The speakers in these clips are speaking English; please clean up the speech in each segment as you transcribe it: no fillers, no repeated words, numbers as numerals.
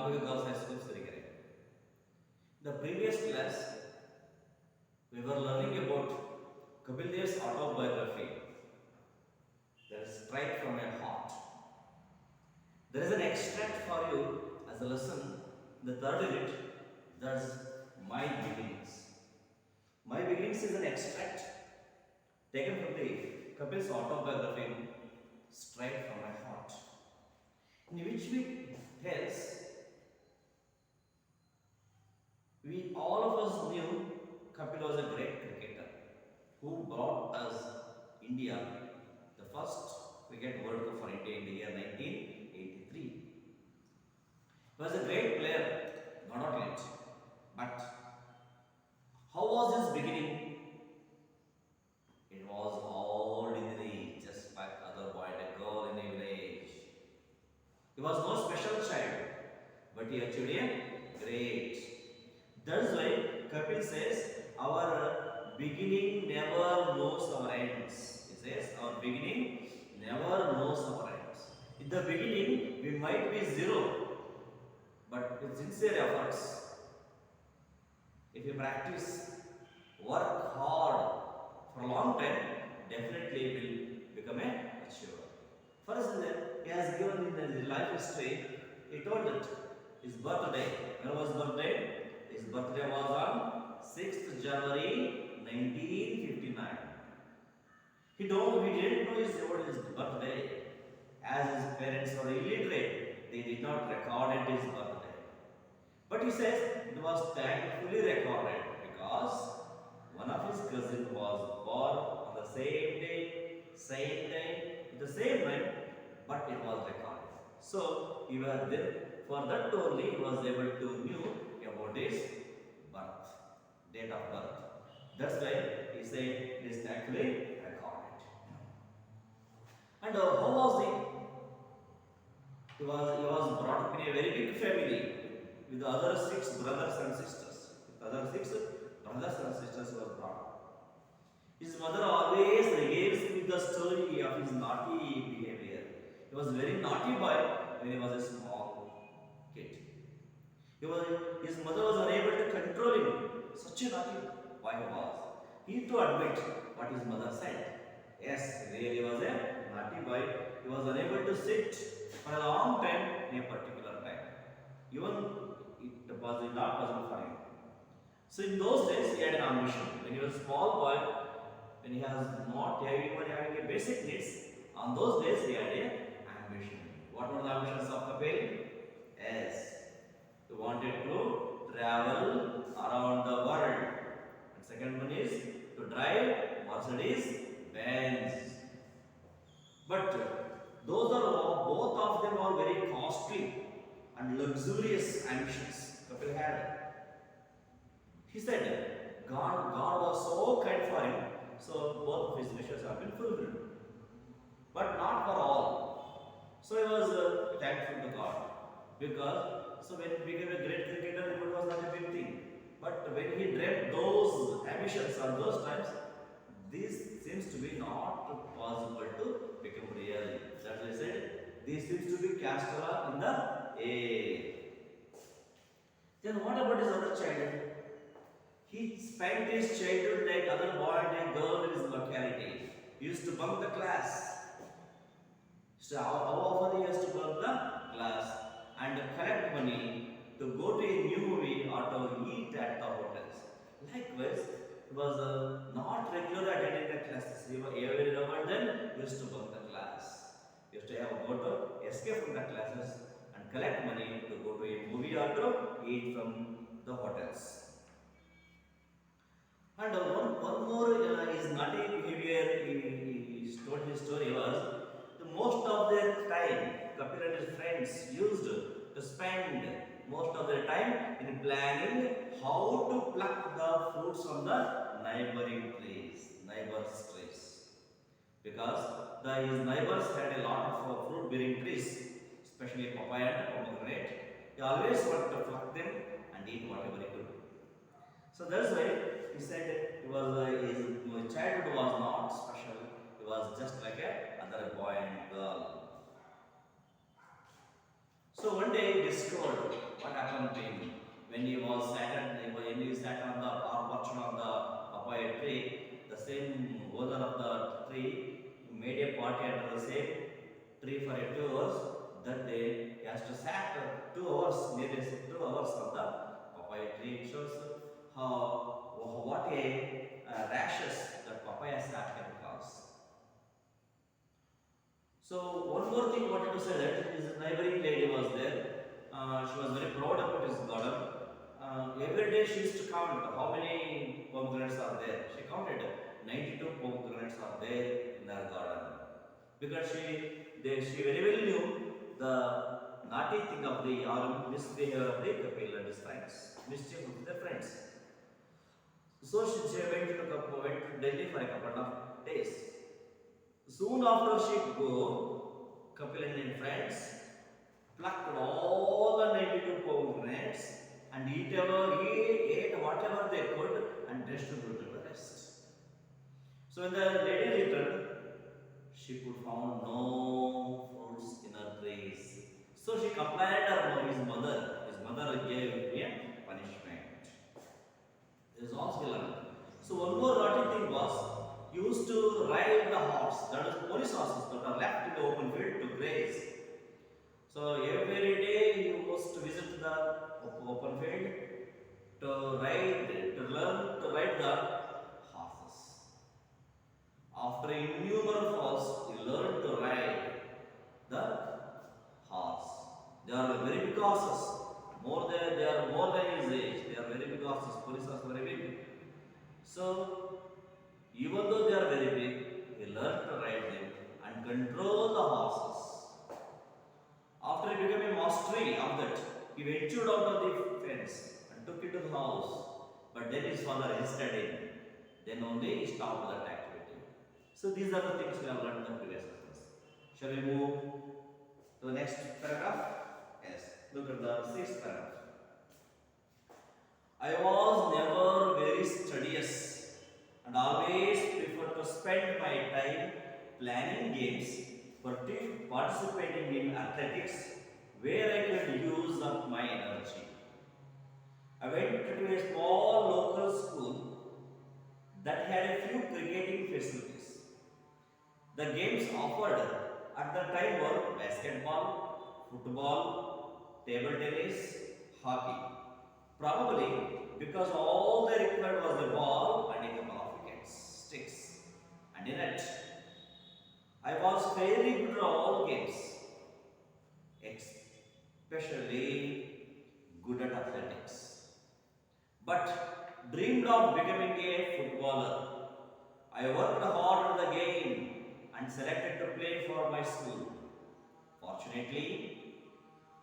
Madhavi Girls High School, Sirigere. The previous class, we were learning about Kapil Dev's autobiography. That is straight from my heart. There is an extract for you as a lesson, the third unit, that's My Beginnings. My Beginnings is an extract taken from the Kapil's autobiography, straight from my heart, in which we tells we all of us knew Kapil was a great cricketer who brought us India the first cricket World Cup for India in the year 1983. He was a great player, not only it, but how was his beginning? It was ordinary, just like other boy and girl in a village. He was no special child, but he achieved a great. That's why Kapil says, our beginning never knows our ends. He says, our beginning never knows our ends. In the beginning, we might be zero, but with sincere efforts, if you practice, work hard for a long time, definitely will become a achiever. For instance, he has given in his life history, he told that his birthday, when was his birthday? His birthday was on 6th January 1959. He didn't know about his birthday, as his parents were illiterate. They did not record his birthday. But he says it was thankfully recorded because one of his cousins was born on the same day, with the same name, but it was recorded. So he was there. For that only he was able to know about his birth, date of birth. That's why he said it is thankfully recorded. And how was he? He was brought up in a very big family with the other 6 brothers and sisters. With other 6 brothers and sisters he was brought up. His mother always regales him with the story of his naughty behavior. He was a very naughty boy when he was a small kid. His mother was unable to control him. Such a naughty boy he was. He had to admit what his mother said. Yes, he really was a naughty boy. He was unable to sit for a long time in a particular time. Even it was not possible for him. So in those days he had an ambition. When he was a small boy, when he was not even having a basic needs, on those days he had an ambition. What were the ambitions of Kapil? Yes, he wanted to travel around the world. And second one is to drive Mercedes Benz. But those are both of them are very costly and luxurious ambitions Kapil had. He said, God was so kind for him, so both of his wishes have been fulfilled. But not for all. So he was thankful to God. Because, so when he became a great cricketer, it was not a big thing. But when he dreamt those ambitions at those times, this seems to be not possible to become real. That's why I said, this seems to be cast in the air. Then what about his other childhood? He spent his childhood like other boy and girl in his locality. He used to bunk the class. So how often he used to bunk the class and collect money to go to a new movie or to eat at the hotels. Likewise, he was not regular attending the classes. He was every now and then used to bunk the class. He used to go to escape from the classes and collect money to go to a movie or to eat from the hotels. And one more his naughty behavior, he told his story was, the most of their time, Kapil and his friends used to spend most of their time in planning how to pluck the fruits from the neighbors' trees. Because his neighbors had a lot of fruit-bearing trees, especially papaya and pomegranate. He always wanted to pluck them and eat whatever he could. So that's why he said his childhood was not special. He was just like a other boy and girl. So one day he discovered what happened to him when he was when he sat on the or perched on the papaya tree. The same owner of the tree made a party under the same tree for 2 hours. That day he has to sat 2 hours, nearly 2 hours on the papaya tree. It shows how what a rashes that papaya sap can cause. So one more thing wanted to say that his neighboring lady was there. She was very proud about his garden. Every day she used to count how many pomegranates are there. She counted 92 pomegranates are there in her garden because she very well knew the naughty thing of the or misbehavior of the Kapil and his friends, mischief of their friends. So she went to Delhi for a couple of days. Soon after she go, Kapil and his friends plucked all the 92 pomegranates and ate whatever they could and distributed the rest. So when the lady returned, she could find no fruits in her trees. So she complained to his mother. His mother gave him punishment. This is also learned. So one more naughty thing was he used to ride the horse, that is police horses that are left in the open field to graze. So every day he used to visit the open field to learn to ride the horses. After innumerable falls, he learned to ride the horse. They are very big horses. They are more than his age. They are very big horses. Police are very big. So even though they are very big, he learned to ride them and control the horses. After he became a mastery of that, he ventured out of the fence and took it to the house. But then his father resisted him. Then only he stopped that activity. So these are the things we have learned in the previous lessons. Shall we move to the next paragraph? Yes. Look at the sixth paragraph. I was never very studious and always preferred to spend my time planning games, participating in athletics where I could use up my energy. I went to a small local school that had a few cricketing facilities. The games offered at the time were basketball, football, table tennis, hockey. Probably because all they required was a ball and a couple of wickets, sticks, and a net. I was very good at all games, especially good at athletics. But dreamed of becoming a footballer. I worked hard at the game and selected to play for my school. Fortunately,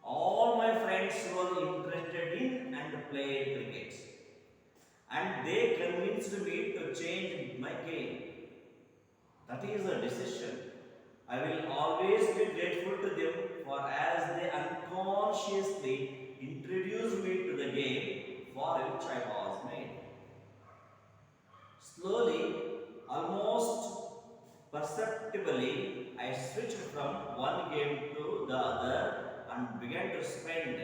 all my friends were interested in and played cricket, and they convinced me to change my game. That is a decision I will always be grateful to them for, as they unconsciously introduced me to the game for which I was made. Slowly, almost perceptibly, I switched from one game to the other and began to spend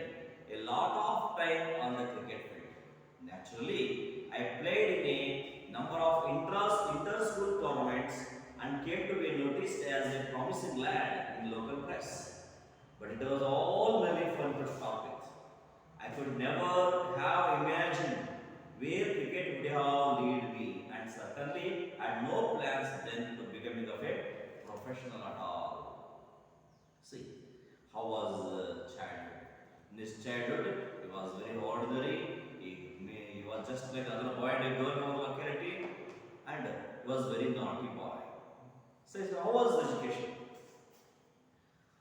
a lot of time on the cricket field. Naturally, I played in a number of inter-school tournaments and came to be noticed as a promising lad in local press. But it was all very fun to start with. I could never have imagined where cricket would have led me, and certainly had no plans then to becoming of a professional at all. See, how was childhood? In his childhood, he was very ordinary. He was just like other boy and a girl in our locality, and he was very naughty boy. So, how was education?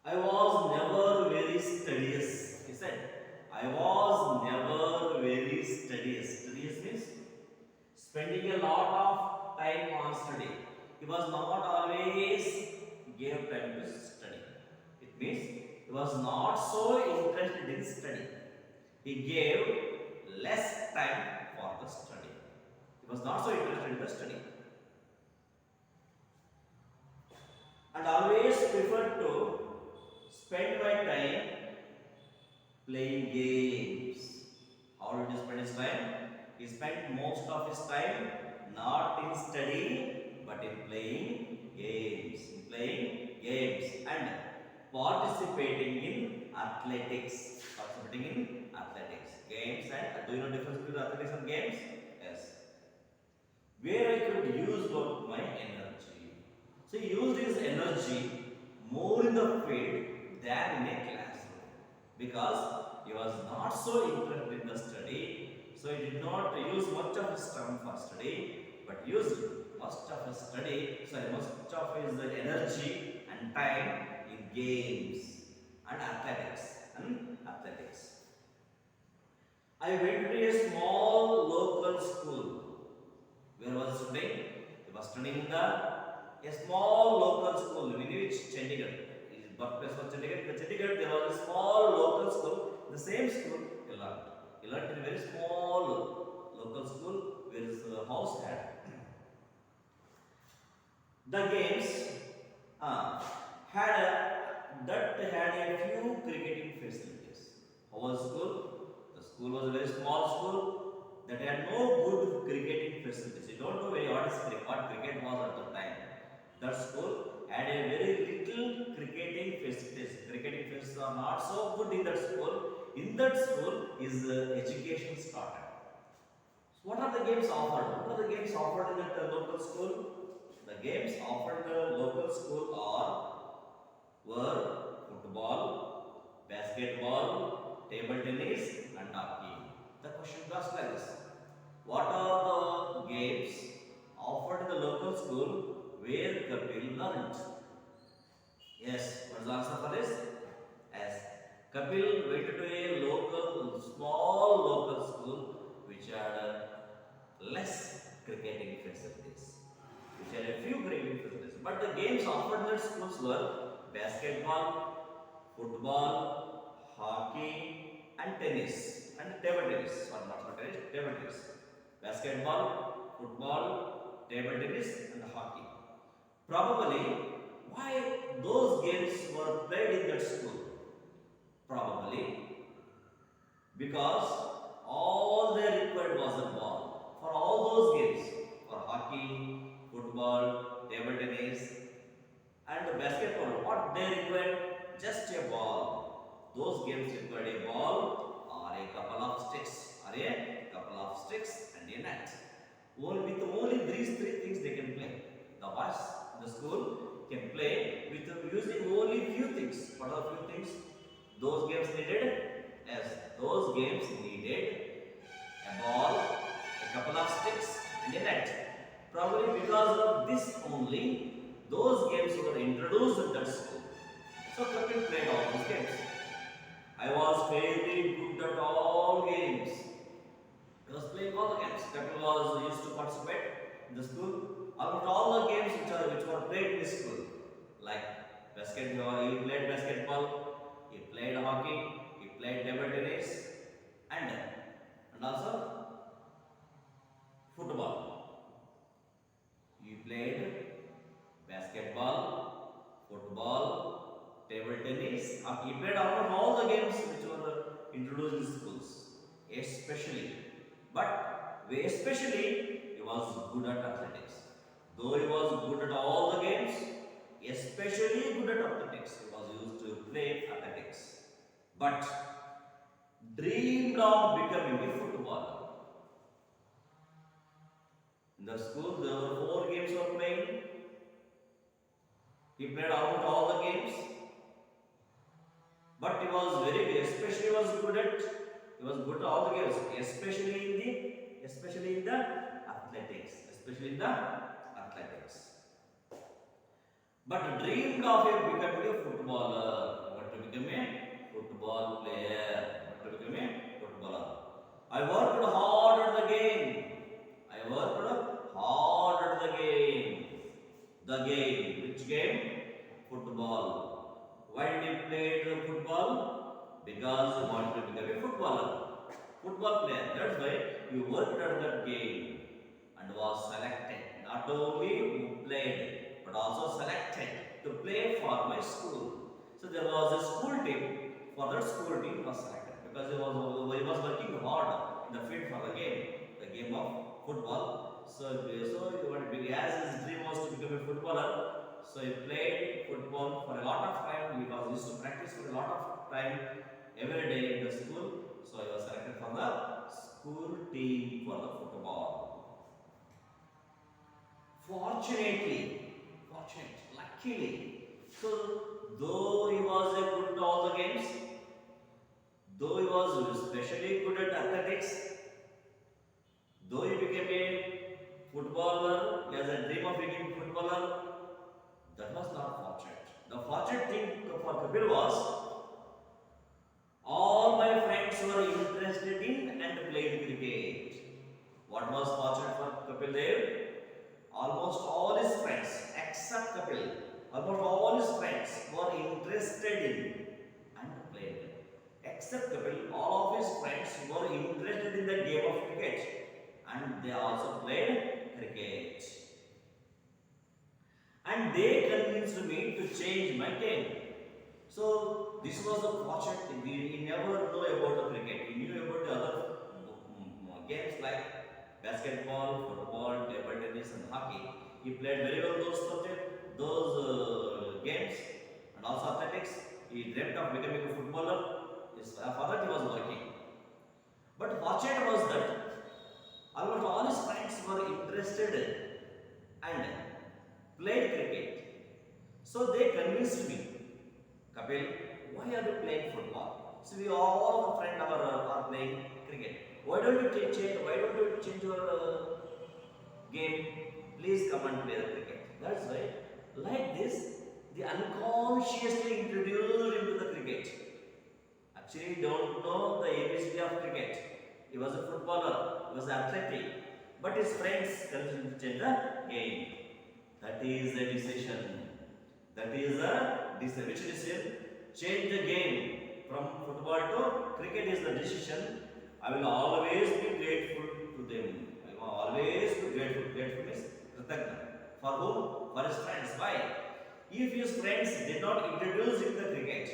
I was never very studious. He said, I was never very studious. Studious means spending a lot of time on study. He was not always gave time to study. It means he was not so interested in study. He gave less time for the study. He was not so interested in the study. And always preferred to spend my time playing games. How did he spend his time? He spent most of his time not in study but in playing games. In playing games and participating in athletics. Participating in athletics. Games and do you know difference between athletics and games? Yes. Where I could use of my energy. So he used his energy more in the field than in a classroom because he was not so interested in the study. So he did not use much of his time for study, but used much of his much of his energy and time in games and athletics. I went to a small local school. Where was he studying? He was studying in a small local school, in which Chandigarh. His birthplace was Chandigarh. In Chandigarh, there was a small local school. The same school he learned. He learned in a very small local school where his house had. The games had a few cricketing facilities. How was school? The school was a very small school that had no good cricketing facilities. You don't know what cricket was at the time. That school had a very little cricketing facilities. Cricketing facilities are not so good in that school. In that school is education started. So what are the games offered? What are the games offered in that local school? The games offered in the local school were football, basketball, table tennis, and hockey. The question goes like this: what are the games offered in the local school where Kapil learned? Yes, what is the answer for this? Yes, Kapil went to a small local school which had less cricketing facilities, which had a few cricketing facilities. But the games offered in the schools were basketball, football, hockey, and tennis, and table tennis. Sorry, not tennis, table tennis. Basketball, football, table tennis, and hockey. Probably, why those games were played in that school? Probably because all they required was a ball. For all those games, for hockey, football, table tennis, and basketball, what they required? Just a ball. Those games required a ball or a couple of sticks, and a net. With only these three things they can play. The boys in the school can play with using only few things. What are few things? Those games needed? Yes, those games needed a ball, a couple of sticks, and a net. Probably because of this only, those games were introduced in that school. So Kapil played all these games. I was very good at all games. I was playing all the games. Kapil was used to participate in the school. Almost all the games which were played in the school, like basketball, he played basketball, he played hockey, he played table tennis, and also football. He played basketball, football, table tennis. He played almost all the games which were introduced in schools, especially he was good at athletics. Though he was good at all the games, especially good at athletics, he was used to play athletics. But dreamed of becoming a footballer. In the school, there were 4 games were playing. He played almost all the games, but he was good at all the games, especially in the athletics. But dreamed of becoming a footballer, but to become a football player, I worked hard at the game. Which game? Football. Why did he play the football? Because he wanted to become a football player. That's why he worked at that game and was selected. Not only who played, but also selected to play for my school. So there was a school team. For that school team was selected. because he was working hard in the field for the game of football. So he wanted, as his dream was to become a footballer, so he played football for a lot of time. He was used to practice for a lot of time every day in the school. So he was selected for the school team for the football. Luckily, so though he was a good at all the games, though he was especially good at athletics, though he became a footballer, he has a dream of becoming a footballer, that was not fortunate. The fortunate thing for Kapil was all my friends were interested in and played cricket. What was fortunate for Kapil Dev? Almost all his friends, except Kapil, almost all his friends were interested in and played. Except Kapil, all of his friends were interested in the game of cricket and they also played cricket. And they convinced me to change my game. So this was a fortunate thing. He never knew about the cricket. He knew about the other games like basketball, football, table tennis, and hockey. He played very well those games, and also athletics. He dreamt of becoming a footballer. For that he was working. But fortunate was that almost all his friends were interested and played cricket. So they convinced me, Kapil, why are you playing football? So we all the friends are playing cricket. Why don't you change your game? Please come and play the cricket. That's right. Like this, they unconsciously introduced him to the cricket. Actually, he don't know the ABCD of cricket. He was a footballer. He was athletic. But his friends convinced him to change the game. That is the decision. Which decision? Change the game from football to cricket is the decision. I will always be grateful to them. I will always be grateful. Grateful means Kritagna. For whom? For his friends. Why? If his friends did not introduce him to cricket,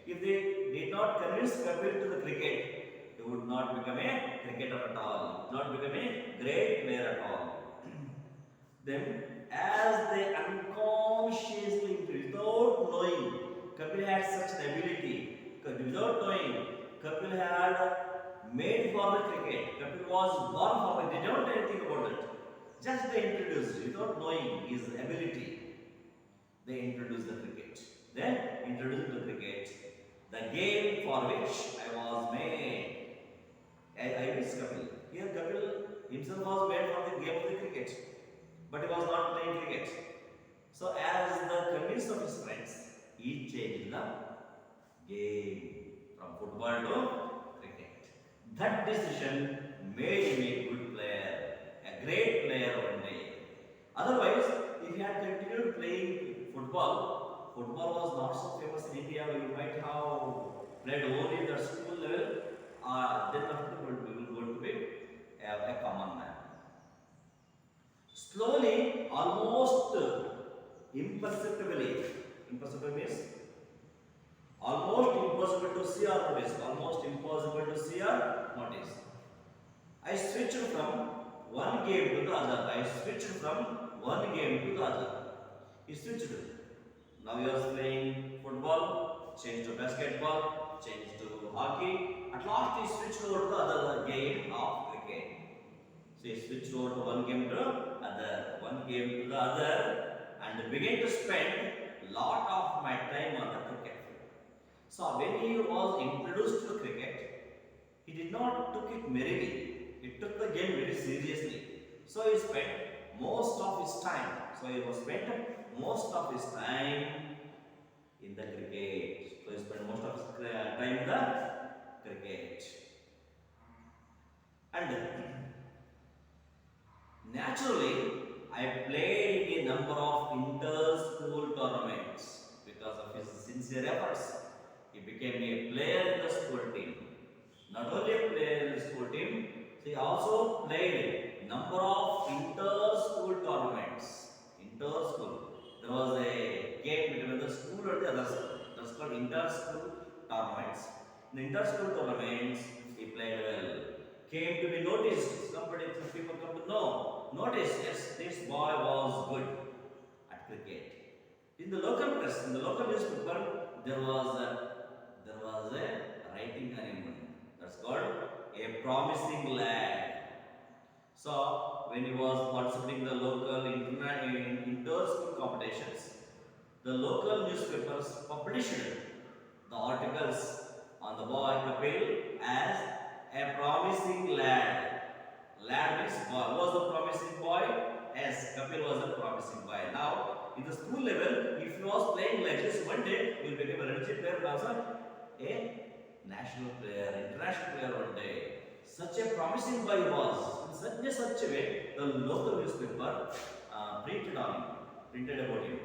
if they did not convince Kapil to the cricket, he would not become a cricketer at all. He would not become a great player at all. Then, as they unconsciously, without knowing, Kapil had such an ability. Without knowing, Kapil had made for the cricket. Kapil was born for it. They don't know anything about it. Just they introduced, without knowing his ability, they introduced the cricket. Then introduced the cricket, the game for which I was made. I miss Kapil. Here Kapil himself was made for the game of the cricket, but he was not playing cricket. So as the convince of his friends, he changed the game from football to cricket. That decision made him a good player, a great player one day. Otherwise, if he had continued playing football was not so famous in India. We might have played only in the school level. Then we will go to be a common man. Slowly, almost imperceptibly, imperceptible means almost impossible to see or notice. Almost impossible to see or notice. I switched from one game to the other. He switched. Now he was playing football, changed to basketball, changed to hockey. At last he switched over to the other game of cricket. So he switched over to one game to the other, and began to spend a lot of my time on the cricket field. So when he was introduced to cricket, he did not took it merrily. He took the game very seriously. So he spent most of his time. In the cricket. So he spent most of his time in the cricket. And naturally, I played in a number of inter-school tournaments because of his sincere efforts. He became a player in the school team. Not only a player in the school team, he also played a number of inter-school tournaments. Inter-school. There was a game between the school and the other school. That's called inter-school tournaments. In the inter-school tournaments, he played well. Came to be noticed. Somebody, some people come to know. Notice, yes, this boy was good at cricket. In the local press, in the local newspaper, there was a writing on him. That's called a promising lad. So when he was participating in the local inter-school competitions, the local newspapers published the articles on the boy Kapil as a promising lad. Lad means boy. Was the promising boy? Yes, Kapil was a promising boy. Now, in the school level, if he was playing like this, one day he will become a Ranji player, also a national player, international player one day. Such a promising boy he was. In such a way, the local newspaper printed about him.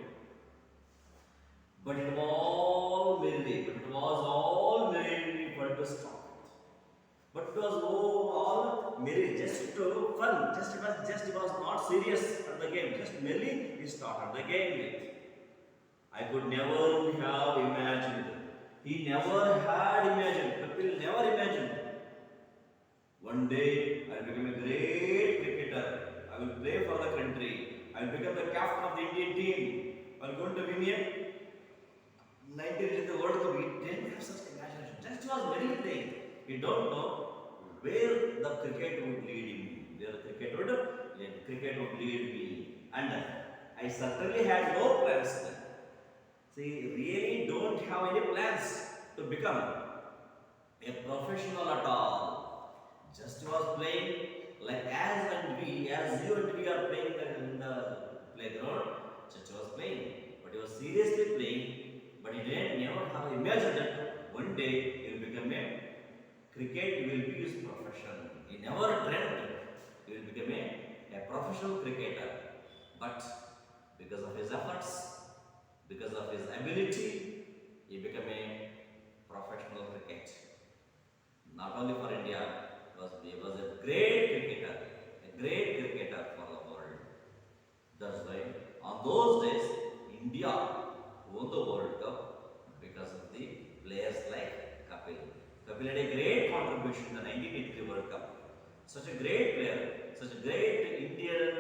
But it was all merely for to stop it. But it was all merely just to fun. It was not serious at the game. Just merely he started the game with. I could never have imagined. He never had imagined. Kapil never imagined. One day I will become a great cricketer. I will play for the country. I will become the captain of the Indian team. I will going to win a 19 in the World Cup. He didn't have such imagination. Just was merely playing. We don't know where the cricket would lead him. Where the cricket would lead me. And I certainly had no plans then. See, really don't have any plans to become a professional at all. Just was playing like as you and we are playing in the playground. Just was playing, but he was seriously playing. But he didn't never have imagined that one day he will become a cricket will be his profession. He never dreamt he will become a professional cricketer. But because of his efforts, because of his ability, he became a professional cricket. Not only for India, he was a great cricketer for the world. That's why on those days, India won the World Cup because of the players like Kapil. Kapil had a great contribution in the 1983 World Cup. Such a great player, such a great Indian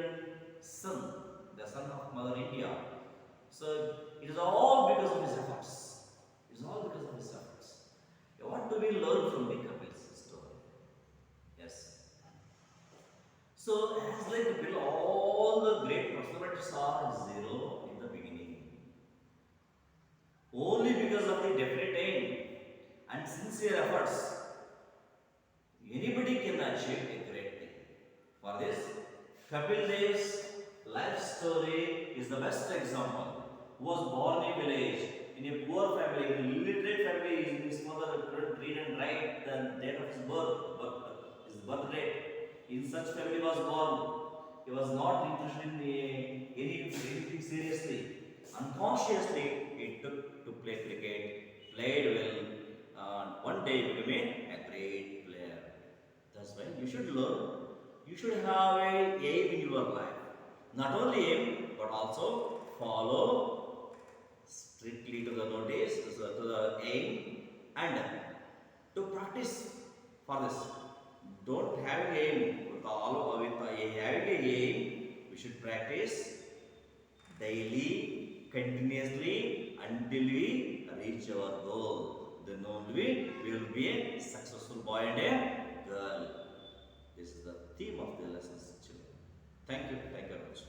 son, the son of Mother India. So it is all because of his efforts. It is all because of his efforts. What do we learn from the Kapil's story? Yes. So as like Kapil, all the great personalities are zero in the beginning. Only because of the definite aim and sincere efforts, anybody can achieve a great thing. For this, Kapil Dev's life story is the best example. He was born in a village, in a poor family, in a illiterate family. His mother couldn't read and write the date of his birth date. In such family was born. He was not interested in anything seriously. Unconsciously, he took to play cricket, played well, and one day became a great player. That's why you should learn. You should have a aim in your life. Not only aim, but also follow strictly to the notice, to the aim, and to practice for this. Don't have an aim having a aim. We should practice daily, continuously until we reach our goal. Then only we will be a successful boy and a girl. This is the theme of the lessons, children. Thank you very much.